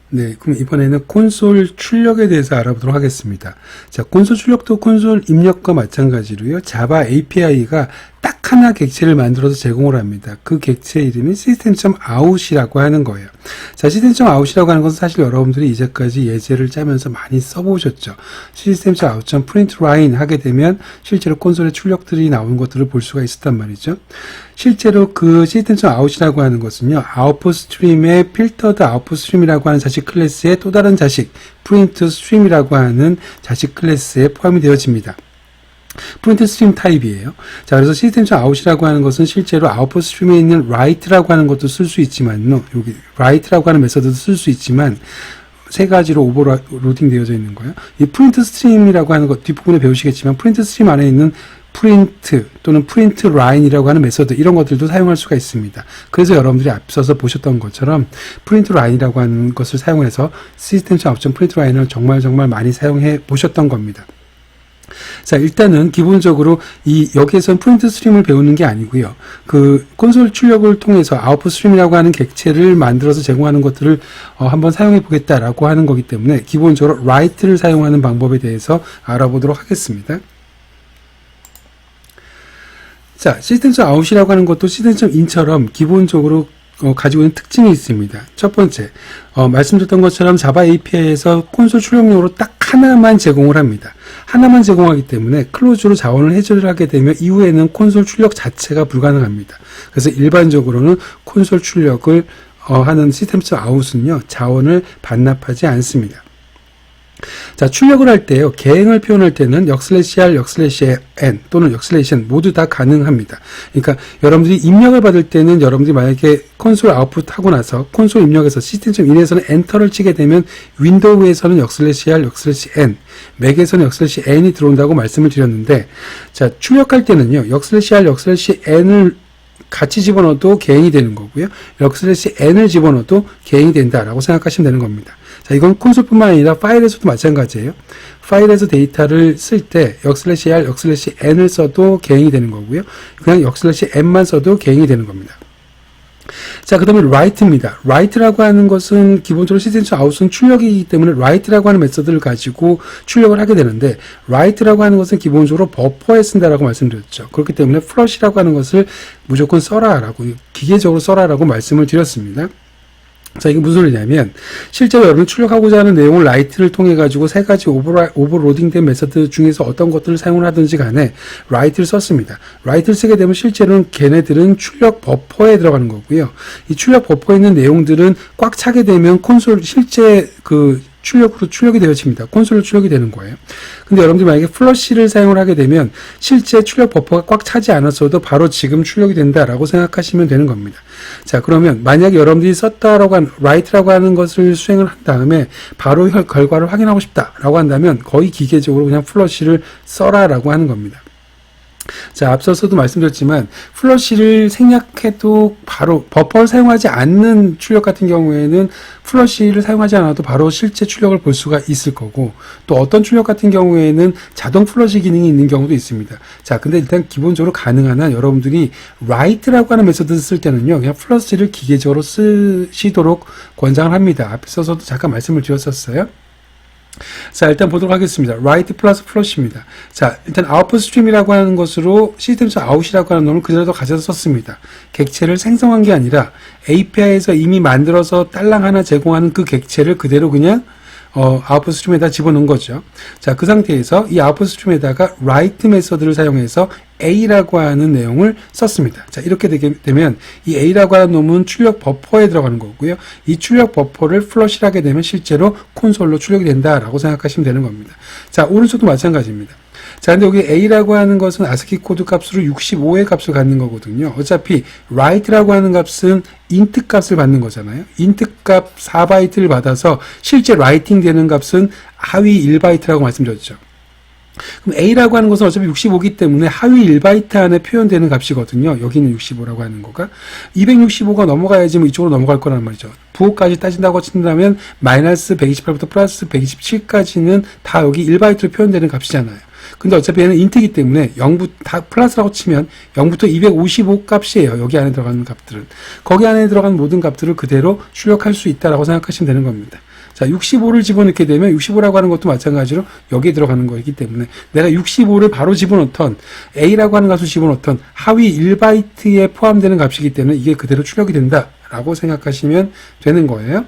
네, 그럼 이번에는 콘솔 출력에 대해서 알아보도록 하겠습니다. 자, 콘솔 출력도 콘솔 입력과 마찬가지로요. 자바 API가 딱 하나 객체를 만들어서 제공을 합니다. 그 객체 이름이 system.out이라고 하는 거예요. 자, system.out이라고 하는 것은 사실 여러분들이 이제까지 예제를 짜면서 많이 써보셨죠. system.out.println 하게 되면 실제로 콘솔에 출력들이 나오는 것들을 볼 수가 있었단 말이죠. 실제로 그 system.out이라고 하는 것은요, output stream의 filtered output stream이라고 하는 자식 클래스의 또 다른 자식 print stream이라고 하는 자식 클래스에 포함이 되어집니다. 프린트 스트림 타입이에요. 자, 그래서 system.out이라고 하는 것은 실제로 아웃풋 스트림에 있는 write라고 하는 것도 쓸 수 있지만요. 여기 write라고 하는 메서드도 쓸 수 있지만 세 가지로 오버로딩 되어져 있는 거예요. 이 프린트 스트림이라고 하는 것 뒷부분에 배우시겠지만 프린트 스트림 안에 있는 프린트 또는 프린트 라인이라고 하는 메서드 이런 것들도 사용할 수가 있습니다. 그래서 여러분들이 앞서서 보셨던 것처럼 프린트 라인이라고 하는 것을 사용해서 system.out.println을 정말 많이 사용해 보셨던 겁니다. 자, 일단은 기본적으로 여기에선 프린트 스트림을 배우는 게 아니고요. 그 콘솔 출력을 통해서 아웃풋 스트림이라고 하는 객체를 만들어서 제공하는 것들을 한번 사용해 보겠다라고 하는 거기 때문에 기본적으로 write를 사용하는 방법에 대해서 알아보도록 하겠습니다. 자, system.out이라고 하는 것도 system.in처럼 기본적으로 가지고 있는 특징이 있습니다. 첫 번째, 말씀드렸던 것처럼 자바 API에서 콘솔 출력용으로 딱 하나만 제공을 합니다. 하나만 제공하기 때문에 클로즈로 자원을 해제를 하게 되면 이후에는 콘솔 출력 자체가 불가능합니다. 그래서 일반적으로는 콘솔 출력을 하는 system.out은요, 자원을 반납하지 않습니다. 자, 출력을 할 때요, 계행을 표현할 때는 역슬래시 /n 또는 역슬래시 모두 다 가능합니다. 그러니까 여러분들이 입력을 받을 때는 여러분들이 만약에 콘솔 아웃풋 하고 나서 콘솔 입력에서 system.in에서는 엔터를 치게 되면 윈도우에서는 역슬래시 /n, 맥에서는 역슬래시 n이 들어온다고 말씀을 드렸는데, 자, 출력할 때는요, 역슬래시 n을 같이 집어넣어도 계행이 되는 거고요. 역슬래시 n을 집어넣어도 계행이 된다라고 생각하시면 되는 겁니다. 자, 이건 콘솔뿐만 아니라 파일에서도 마찬가지예요. 파일에서 데이터를 쓸 때 역슬래시 n을 써도 계행이 되는 거고요. 그냥 역슬래시 n만 써도 계행이 되는 겁니다. 자, 그 다음에 write입니다. write라고 하는 것은 기본적으로 system.out은 출력이기 때문에 write라고 하는 메서드를 가지고 출력을 하게 되는데, write라고 하는 것은 기본적으로 버퍼에 쓴다라고 말씀드렸죠. 그렇기 때문에 flush라고 하는 것을 무조건 써라라고, 기계적으로 써라라고 말씀을 드렸습니다. 자, 이게 무슨 소리냐면, 실제로 여러분 출력하고자 하는 내용을 write를 통해 가지고 세 가지 오버로딩된 메서드 중에서 어떤 것들을 사용을 하든지 간에 write를 썼습니다. write를 쓰게 되면 실제로는 걔네들은 출력 버퍼에 들어가는 거고요. 이 출력 버퍼에 있는 내용들은 꽉 차게 되면 콘솔 실제 출력으로 출력이 되어집니다. 콘솔로 출력이 되는 거예요. 근데 여러분들이 만약에 플러시를 사용을 하게 되면 실제 출력 버퍼가 꽉 차지 않았어도 바로 지금 출력이 된다라고 생각하시면 되는 겁니다. 자, 그러면 만약에 여러분들이 썼다라고 한 write라고 하는 것을 수행을 한 다음에 바로 결과를 확인하고 싶다라고 한다면 거의 기계적으로 그냥 플러시를 써라라고 하는 겁니다. 자, 앞서서도 말씀드렸지만 플러시를 생략해도 바로 버퍼를 사용하지 않는 출력 같은 경우에는 플러시를 사용하지 않아도 바로 실제 출력을 볼 수가 있을 거고, 또 어떤 출력 같은 경우에는 자동 플러시 기능이 있는 경우도 있습니다. 자, 근데 일단 기본적으로 가능한 한 여러분들이 write라고 하는 메서드를 쓸 때는요, 그냥 플러시를 기계적으로 쓰시도록 권장을 합니다. 앞서서도 잠깐 말씀을 드렸었어요. 자, 일단 보도록 하겠습니다. write 플러스 flush입니다. 자, 일단 output stream이라고 하는 것으로 system.out이라고 하는 놈을 그대로 가져서 썼습니다. 객체를 생성한 게 아니라 API에서 이미 만들어서 딸랑 하나 제공하는 그 객체를 그대로 그냥 아웃풋 스트림에다 집어넣은 거죠. 자, 그 상태에서 이 아웃풋 스트림에다가 write 메서드를 사용해서 A라고 하는 내용을 썼습니다. 자, 이렇게 되게 되면 이 A라고 하는 놈은 출력 버퍼에 들어가는 거고요. 이 출력 버퍼를 플러시를 하게 되면 실제로 콘솔로 출력이 된다라고 생각하시면 되는 겁니다. 자, 오른쪽도 마찬가지입니다. 자, 근데 여기 A라고 하는 것은 아스키 코드 값으로 65의 값을 갖는 거거든요. 어차피 write라고 하는 값은 int 값을 받는 거잖아요. int 값 4바이트를 받아서 실제 writing 되는 값은 하위 1바이트라고 말씀드렸죠. 그럼 A라고 하는 것은 어차피 65이기 때문에 하위 1바이트 안에 표현되는 값이거든요. 여기는 65라고 하는 거가. 265가 넘어가야지 뭐 이쪽으로 넘어갈 거란 말이죠. 부호까지 따진다고 친다면 마이너스 128부터 플러스 127까지는 다 여기 1바이트로 표현되는 값이잖아요. 근데 어차피 얘는 인트이기 때문에 0부터 다 플러스라고 치면 0부터 255 값이에요. 여기 안에 들어가는 값들은. 거기 안에 들어가는 모든 값들을 그대로 출력할 수 있다라고 생각하시면 되는 겁니다. 자, 65를 집어넣게 되면 65라고 하는 것도 마찬가지로 여기에 들어가는 거이기 때문에 내가 65를 바로 집어넣던 A라고 하는 값을 집어넣던 하위 1바이트에 포함되는 값이기 때문에 이게 그대로 출력이 된다라고 생각하시면 되는 거예요.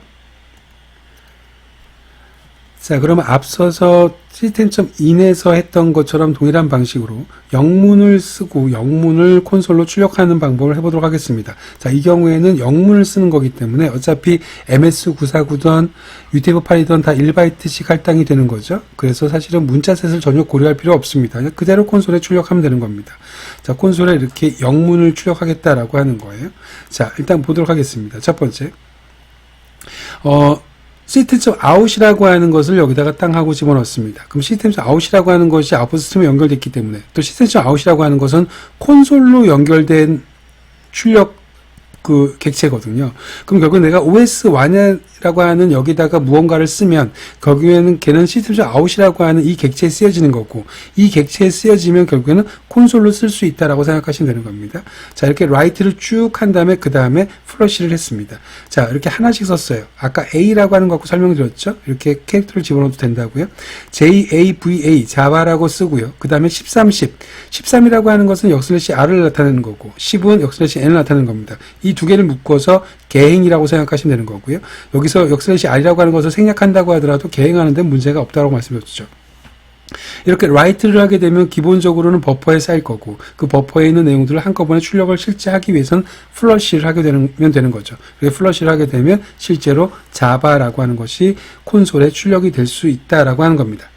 자, 그러면 앞서서 시스템.in에서 했던 것처럼 동일한 방식으로 영문을 쓰고 영문을 콘솔로 출력하는 방법을 해보도록 하겠습니다. 자, 이 경우에는 영문을 쓰는 거기 때문에 어차피 MS949든 UTF-8이든 다 1바이트씩 할당이 되는 거죠. 그래서 사실은 문자셋을 전혀 고려할 필요 없습니다. 그냥 그대로 콘솔에 출력하면 되는 겁니다. 자, 콘솔에 이렇게 영문을 출력하겠다라고 하는 거예요. 자, 일단 보도록 하겠습니다. 첫 번째, 시스템.out이라고 하는 것을 여기다가 땅 하고 집어넣습니다. 그럼 시스템.out이라고 하는 것이 아웃풋 시스템에 연결됐기 때문에 또 시스템.out이라고 하는 것은 콘솔로 연결된 출력 그 객체거든요. 그럼 결국 내가 OS1이라고 하는 여기다가 무언가를 쓰면 거기에는 걔는 시스템.out이라고 하는 이 객체에 쓰여지는 거고 이 객체에 쓰여지면 결국에는 콘솔로 쓸 수 있다라고 생각하시면 되는 겁니다. 자, 이렇게 라이트를 쭉 한 다음에 그 다음에 플러시를 했습니다. 자, 이렇게 하나씩 썼어요. 아까 A라고 하는 거 갖고 설명드렸죠? 이렇게 캐릭터를 집어넣어도 된다고요. JAVA 자바라고 쓰고요. 그 다음에 13이라고 하는 것은 역슬래시 R을 나타내는 거고 10은 역슬래시 N을 나타내는 겁니다. 이 두 개를 묶어서 개행이라고 생각하시면 되는 거고요. 여기서 역슬래시 R이라고 하는 것을 생략한다고 하더라도 개행하는 데 문제가 없다고 말씀드렸죠. 이렇게 라이트를 하게 되면 기본적으로는 버퍼에 쌓일 거고 그 버퍼에 있는 내용들을 한꺼번에 출력을 실제 하기 위해서는 플러시를 하게 되면 되는 거죠. 그래서 플러시를 하게 되면 실제로 자바라고 하는 것이 콘솔에 출력이 될 수 있다라고 하는 겁니다.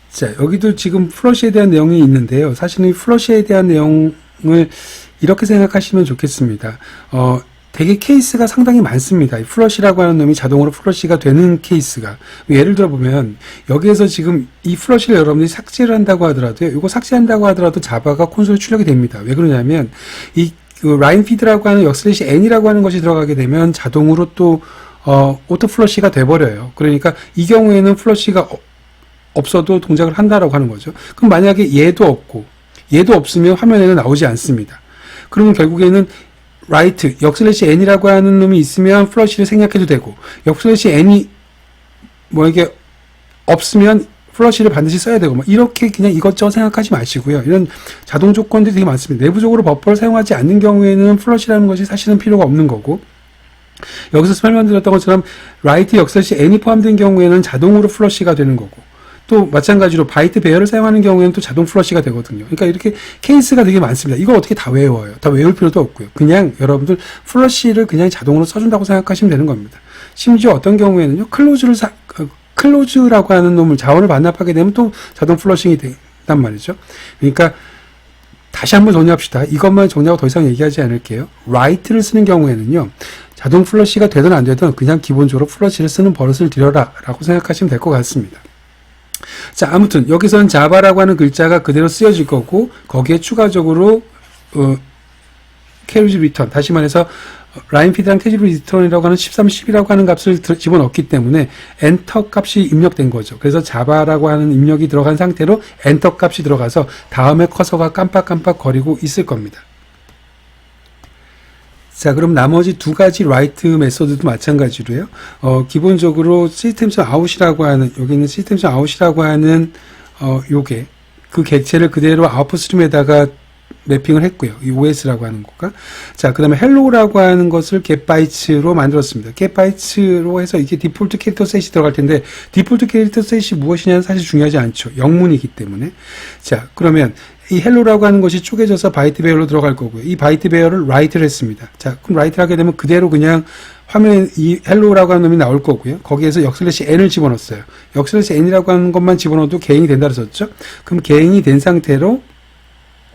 자, 여기도 지금 플러시에 대한 내용이 있는데요. 사실은 이 플러시에 대한 내용을 이렇게 생각하시면 좋겠습니다. 되게 케이스가 상당히 많습니다. 이 플러시라고 하는 놈이 자동으로 플러시가 되는 케이스가. 예를 들어 보면 여기에서 지금 이 플러시를 여러분들이 삭제를 한다고 하더라도요. 이거 삭제한다고 하더라도 자바가 콘솔에 출력이 됩니다. 왜 그러냐면 이 라인 피드라고 하는 역슬래시 n이라고 하는 것이 들어가게 되면 자동으로 또 오토 플러시가 돼버려요. 그러니까 이 경우에는 플러시가 없어도 동작을 한다라고 하는 거죠. 그럼 만약에 얘도 없고 얘도 없으면 화면에는 나오지 않습니다. 그러면 결국에는 라이트, 역슬래시 n이라고 하는 놈이 있으면 플러시를 생략해도 되고 역슬래시 n이 뭐 이게 없으면 플러시를 반드시 써야 되고 이렇게 그냥 이것저것 생각하지 마시고요. 이런 자동 조건들이 되게 많습니다. 내부적으로 버퍼를 사용하지 않는 경우에는 플러시라는 것이 사실은 필요가 없는 거고 여기서 설명드렸던 것처럼 라이트, 역슬래시 n이 포함된 경우에는 자동으로 플러시가 되는 거고 또 마찬가지로 바이트 배열을 사용하는 경우에는 또 자동 플러시가 되거든요. 그러니까 이렇게 케이스가 되게 많습니다. 이걸 어떻게 다 외워요? 다 외울 필요도 없고요. 그냥 여러분들 플러시를 그냥 자동으로 써준다고 생각하시면 되는 겁니다. 심지어 어떤 경우에는요, 클로즈라고 하는 놈을 자원을 반납하게 되면 또 자동 플러싱이 된단 말이죠. 그러니까 다시 한번 정리합시다. 이것만 정리하고 더 이상 얘기하지 않을게요. 라이트를 쓰는 경우에는요, 자동 플러시가 되든 안 되든 그냥 기본적으로 플러시를 쓰는 버릇을 들여라 라고 생각하시면 될 것 같습니다. 자, 아무튼 여기서는 자바라고 하는 글자가 그대로 쓰여질 거고 거기에 추가적으로 캐리지 리턴, 다시 말해서 라인 피드랑 캐리지 리턴이라고 하는 13, 10이라고 하는 값을 집어넣기 때문에 엔터 값이 입력된 거죠. 그래서 자바라고 하는 입력이 들어간 상태로 엔터 값이 들어가서 다음에 커서가 깜빡깜빡 거리고 있을 겁니다. 자, 그럼 나머지 두 가지 라이트 메소드도 마찬가지로요. 기본적으로 시스템.out이라고 하는, 여기 있는 시스템.out이라고 하는, 요게, 그 객체를 그대로 아웃풋 스트림에다가 매핑을 했고요. 이 OS라고 하는 거가. 자, 그 다음에 hello라고 하는 것을 getbytes로 만들었습니다. getbytes로 해서 이게 디폴트 캐릭터 셋이 들어갈 텐데, 디폴트 캐릭터 셋이 무엇이냐는 사실 중요하지 않죠. 영문이기 때문에. 자, 그러면 이 hello라고 하는 것이 쪼개져서 바이트 배열로 들어갈 거고요. 이 바이트 배열을 write를 했습니다. 자, 그럼 write를 하게 되면 그대로 그냥 화면에 이 hello라고 하는 놈이 나올 거고요. 거기에서 역슬래시 n을 집어넣었어요. 역슬래시 n이라고 하는 것만 집어넣어도 개행이 된다 그랬었죠. 그럼 개행이 된 상태로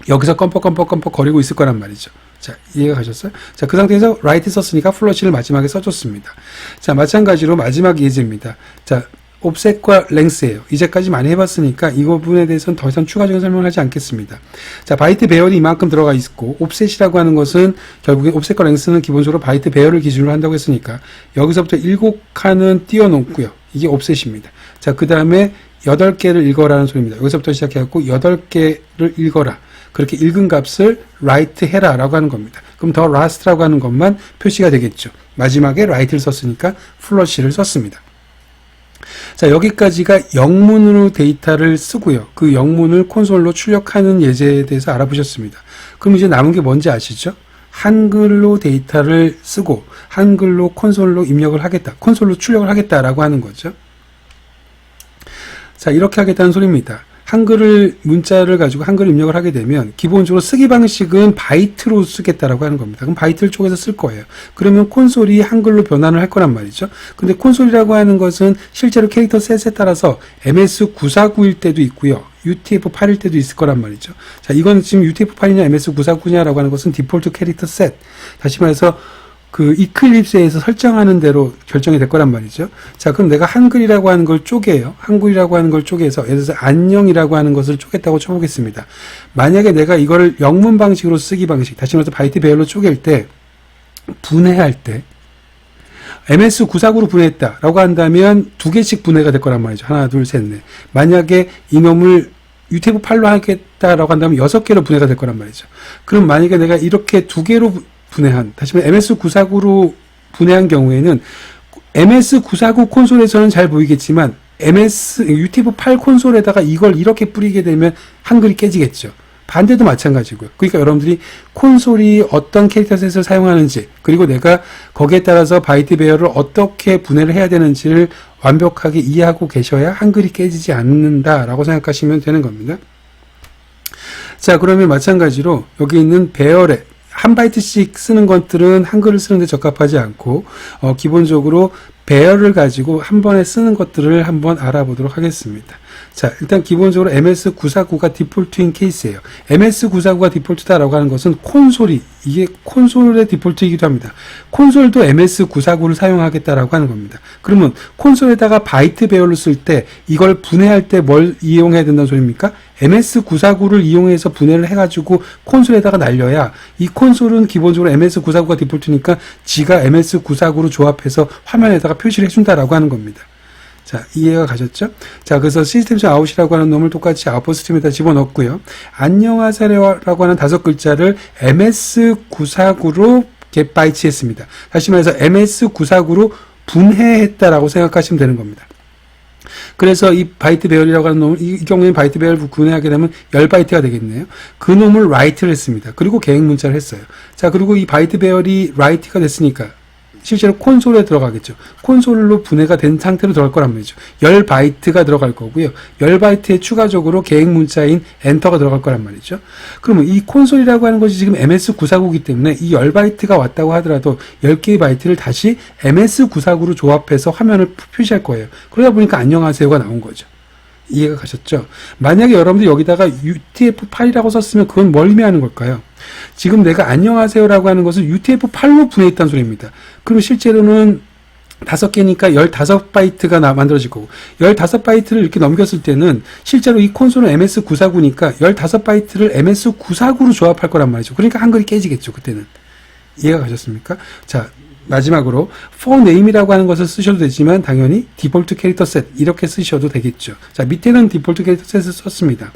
여기서 껌뻑껌뻑껌뻑 거리고 있을 거란 말이죠. 자, 이해가 가셨어요? 자, 그 상태에서 write 썼으니까 플러시를 마지막에 써줬습니다. 자, 마찬가지로 마지막 예제입니다. 자, 옵셋과 랭스예요. 이제까지 많이 해봤으니까 이 부분에 대해서는 더 이상 추가적인 설명을 하지 않겠습니다. 자, 바이트 배열이 이만큼 들어가 있고 옵셋이라고 하는 것은 결국에 옵셋과 랭스는 기본적으로 바이트 배열을 기준으로 한다고 했으니까 여기서부터 7칸은 띄워놓고요. 이게 옵셋입니다. 자, 그 다음에 8개를 읽어라는 소리입니다. 여기서부터 시작해갖고 8개를 읽어라. 그렇게 읽은 값을 write 해라 라고 하는 겁니다. 그럼 the last라고 하는 것만 표시가 되겠죠. 마지막에 write를 썼으니까 flush를 썼습니다. 자, 여기까지가 영문으로 데이터를 쓰고요. 그 영문을 콘솔로 출력하는 예제에 대해서 알아보셨습니다. 그럼 이제 남은 게 뭔지 아시죠? 한글로 데이터를 쓰고 한글로 콘솔로 입력을 하겠다. 콘솔로 출력을 하겠다라고 하는 거죠. 자, 이렇게 하겠다는 소리입니다. 한글을 문자를 가지고 한글 입력을 하게 되면 기본적으로 쓰기 방식은 바이트로 쓰겠다라고 하는 겁니다. 그럼 바이트를 쪼개서 쓸 거예요. 그러면 콘솔이 한글로 변환을 할 거란 말이죠. 근데 콘솔이라고 하는 것은 실제로 캐릭터 셋에 따라서 MS949일 때도 있고요. UTF-8일 때도 있을 거란 말이죠. 자, 이건 지금 UTF-8이냐 MS949냐라고 하는 것은 디폴트 캐릭터 셋. 다시 말해서 그 이클립스에서 설정하는 대로 결정이 될 거란 말이죠. 자, 그럼 내가 한글이라고 하는 걸 쪼개요. 한글이라고 하는 걸 쪼개서 예를 들어서 안녕이라고 하는 것을 쪼갰다고 쳐보겠습니다. 만약에 내가 이걸 영문 방식으로 쓰기 방식, 다시 말해서 바이트 배열로 쪼갤 때, 분해할 때 MS949로 분해했다라고 한다면 두 개씩 분해가 될 거란 말이죠. 하나, 둘, 셋, 넷. 만약에 이놈을 UTF-8로 하겠다라고 한다면 6개로 분해가 될 거란 말이죠. 그럼 만약에 내가 이렇게 두 개로 분해한, 다시 말해 MS949로 분해한 경우에는 MS949 콘솔에서는 잘 보이겠지만 UTF-8 콘솔에다가 이걸 이렇게 뿌리게 되면 한글이 깨지겠죠. 반대도 마찬가지고요. 그러니까 여러분들이 콘솔이 어떤 캐릭터 셋을 사용하는지, 그리고 내가 거기에 따라서 바이트 배열을 어떻게 분해를 해야 되는지를 완벽하게 이해하고 계셔야 한글이 깨지지 않는다라고 생각하시면 되는 겁니다. 자, 그러면 마찬가지로 여기 있는 배열에 한 바이트씩 쓰는 것들은 한글을 쓰는데 적합하지 않고 기본적으로 배열을 가지고 한 번에 쓰는 것들을 한번 알아보도록 하겠습니다. 자, 일단 기본적으로 MS949가 디폴트인 케이스예요. MS949가 디폴트다라고 하는 것은 콘솔이, 이게 콘솔의 디폴트이기도 합니다. 콘솔도 MS949를 사용하겠다라고 하는 겁니다. 그러면 콘솔에다가 바이트 배열로 쓸 때 이걸 분해할 때 뭘 이용해야 된다는 소리입니까? MS949를 이용해서 분해를 해가지고 콘솔에다가 날려야, 이 콘솔은 기본적으로 MS949가 디폴트니까 지가 MS949로 조합해서 화면에다가 표시를 해준다라고 하는 겁니다. 자, 이해가 가셨죠? 자, 그래서 시스템 아웃이라고 하는 놈을 똑같이 아웃풋 스트림에다 집어넣고요. 안녕하세요라고 하는 5글자를 MS949로 get bytes 했습니다. 다시 말해서 MS949로 분해했다라고 생각하시면 되는 겁니다. 그래서 이 바이트 배열이라고 하는 놈을, 이 경우에는 바이트 배열을 분해하게 되면 10바이트가 되겠네요. 그 놈을 write를 했습니다. 그리고 계획 문자를 했어요. 자, 그리고 이 바이트 배열이 write가 됐으니까 실제로 콘솔에 들어가겠죠. 콘솔로 분해가 된 상태로 들어갈 거란 말이죠. 10바이트가 들어갈 거고요. 10바이트에 추가적으로 계획 문자인 엔터가 들어갈 거란 말이죠. 그러면 이 콘솔이라고 하는 것이 지금 MS949이기 때문에 이 10바이트가 왔다고 하더라도 10개의 바이트를 다시 MS949로 조합해서 화면을 표시할 거예요. 그러다 보니까 안녕하세요가 나온 거죠. 이해가 가셨죠? 만약에 여러분들 여기다가 UTF-8이라고 썼으면 그건 뭘 의미하는 걸까요? 지금 내가 안녕하세요라고 하는 것을 UTF-8로 분해했다는 소리입니다. 그럼 실제로는 5개니까 15바이트가 만들어질 거고, 15바이트를 이렇게 넘겼을 때는 실제로 이 콘솔은 MS949니까 15바이트를 MS949로 조합할 거란 말이죠. 그러니까 한글이 깨지겠죠, 그때는. 이해가 가셨습니까? 자, 마지막으로 for name이라고 하는 것을 쓰셔도 되지만 당연히 디폴트 캐릭터 셋 이렇게 쓰셔도 되겠죠. 자, 밑에는 디폴트 캐릭터 셋을 썼습니다.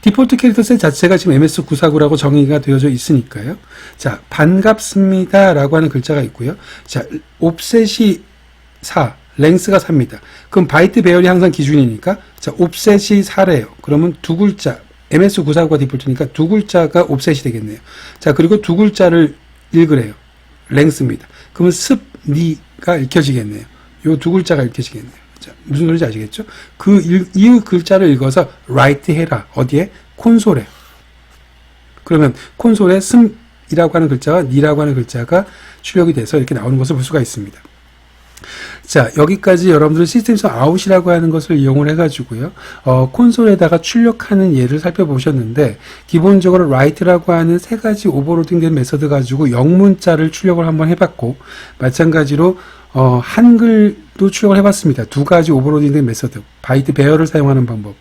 디폴트 캐릭터 셋 자체가 지금 MS949라고 정의가 되어져 있으니까요. 자, 반갑습니다 라고 하는 글자가 있고요. 자, 옵셋이 4, 랭스가 4입니다. 그럼 바이트 배열이 항상 기준이니까, 자, 옵셋이 4래요. 그러면 두 글자, MS949가 디폴트니까 두 글자가 옵셋이 되겠네요. 자, 그리고 두 글자를 읽으래요. 랭스입니다. 그러면 습, 니가 읽혀지겠네요. 요 두 글자가 읽혀지겠네요. 자, 무슨 소리인지 아시겠죠? 이 글자를 읽어서 write 해라. 어디에? 콘솔에. 그러면 콘솔에 슴이라고 하는 글자와 니라고 하는 글자가 출력이 돼서 이렇게 나오는 것을 볼 수가 있습니다. 자, 여기까지 여러분들 시스템에서 아웃이라고 하는 것을 이용을 해가지고요, 콘솔에다가 출력하는 예를 살펴보셨는데, 기본적으로 write라고 하는 3가지 오버로딩된 메서드 가지고 영문자를 출력을 한번 해봤고, 마찬가지로 한글도 출력을 해봤습니다. 2가지 오버로딩된 메서드, 바이트 배열을 사용하는 방법.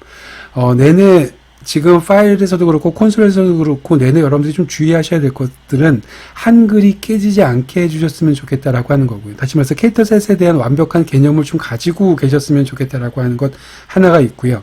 내내 지금 파일에서도 그렇고 콘솔에서도 그렇고 내내 여러분들이 좀 주의하셔야 될 것들은 한글이 깨지지 않게 해주셨으면 좋겠다라고 하는 거고요. 다시 말해서 캐릭터셋에 대한 완벽한 개념을 좀 가지고 계셨으면 좋겠다라고 하는 것 하나가 있고요.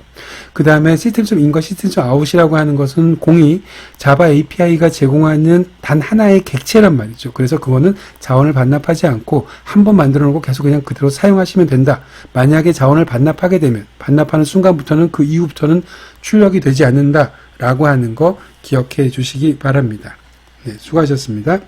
그 다음에 시스템 인과 시스템 아웃이라고 하는 것은 공이 자바 API가 제공하는 단 하나의 객체란 말이죠. 그래서 그거는 자원을 반납하지 않고 한번 만들어 놓고 계속 그냥 그대로 사용하시면 된다. 만약에 자원을 반납하게 되면 반납하는 순간부터는 그 이후부터는 출력이 되지 않는다라고 하는 거 기억해 주시기 바랍니다. 네, 수고하셨습니다.